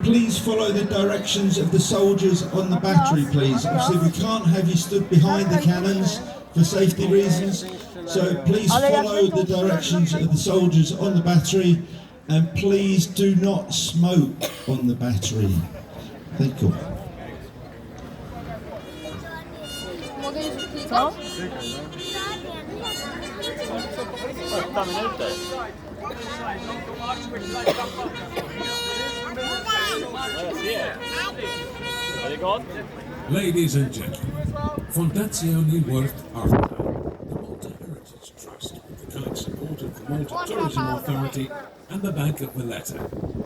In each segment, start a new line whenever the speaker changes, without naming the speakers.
please follow the directions of the soldiers on the battery, please. Obviously we can't have you stood behind the cannons for safety reasons, so please follow the directions of the soldiers on the battery, and please do not smoke on the battery. Thank you.
Co?
8 minuter. Är det gott?
Ladies and gentlemen, Fondazione Worth Arthur, the Malta Heritage Trust, with the kind support of the Malta Tourism Authority and the Bank of Valletta,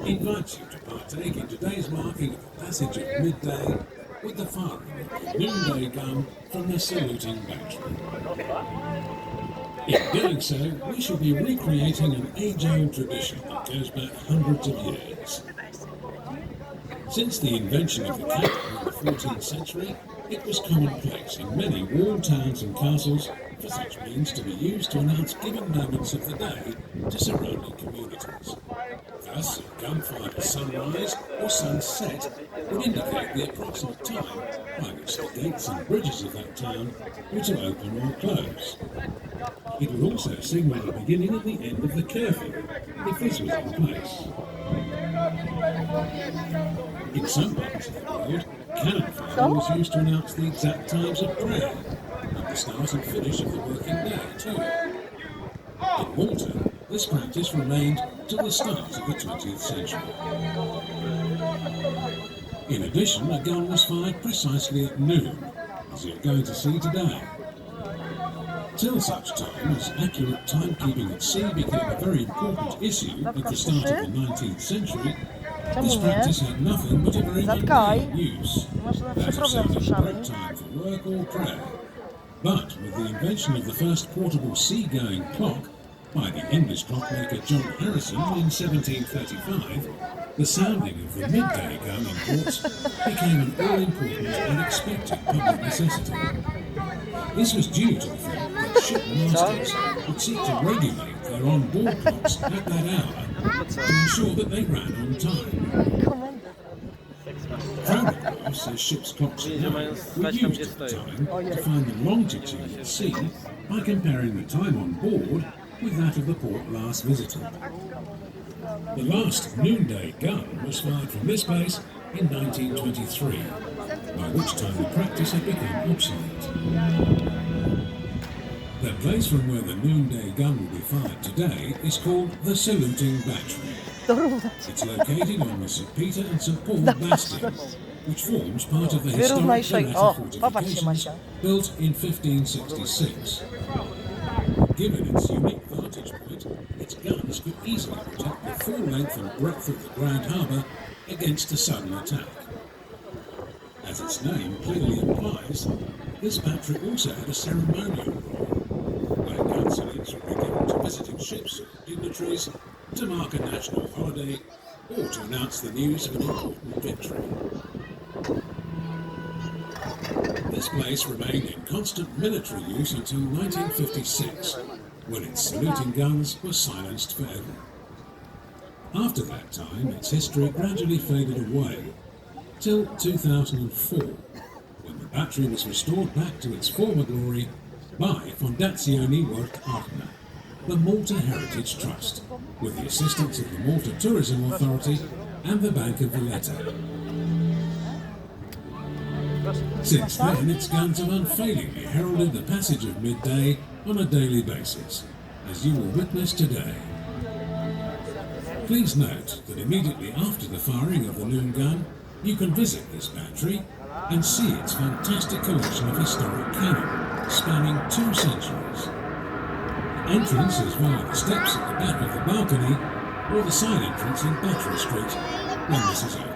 invites you to partake in today's marking of the passage of midday with the firing of the noonday gun from the saluting battery. In doing so, we shall be recreating an age-old tradition that goes back hundreds of years. Since the invention of the cannon in the 14th century, it was commonplace in many walled towns and castles for such means to be used to announce given moments of the day to surrounding communities. Thus, a gun fired at sunrise or sunset would indicate the approximate time by which the gates and bridges of that town were to open or close. It would also signal the beginning and the end of the curfew, if this was in place. In some parts of the world, cannon fire was used to announce the exact times of prayer, and the start and finish of the working day too. In Malta, this practice remained till the start of the 20th century. In addition, a gun was fired precisely at noon, as you're going to see today. Till such time as accurate timekeeping at sea became a very important issue at the start of the 19th century, this practice had nothing but a very mundane use, that of setting break time for work or prayer. But with the invention of the first portable sea-going clock by the English clockmaker John Harrison in 1735, the sounding of the midday gun in ports became an all-important and expected public necessity. This was due to the fact that ship masters would seek to regulate their on-board clocks at that hour to ensure that they ran on time. Chronographs, as ship's clocks now, were used at the time to find the longitude at sea by comparing the time on board with that of the port last visited. The last noonday gun was fired from this base in 1923, by which time the practice had become obsolete. The place from where the noonday gun will be fired today is called the Saluting Battery. It's located on the St. Peter and St. Paul bastions, which forms part of the historic Valletta fortifications built in 1566. Given its unique vantage point, its guns could easily protect the full length and breadth of the Grand Harbour against a sudden attack. As its name clearly implies, this battery also had a ceremonial role, where gun salutes would be given to visiting ships or dignitaries to mark a national holiday or to announce the news of an important victory. This place remained in constant military use until 1956, when its saluting guns were silenced forever. After that time, its history gradually faded away, till 2004, when the battery was restored back to its former glory by Fondazione Worth Arthur, the Malta Heritage Trust, with the assistance of the Malta Tourism Authority and the Bank of Valletta. Since then, its guns have unfailingly heralded the passage of midday on a daily basis, as you will witness today. Please note that immediately after the firing of the noon gun, you can visit this battery and see its fantastic collection of historic cannon, spanning 2 centuries. Entrance is via the steps at the back of the balcony, or the side entrance in Battery Street when this is open.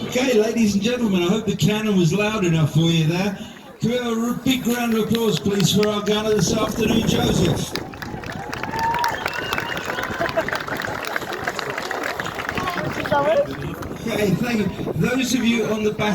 Okay, ladies and gentlemen, I hope the cannon was loud enough for you there. Can we have a big round of applause, please, for our gunner this afternoon, Joseph? Okay, thank you. Those of you on the back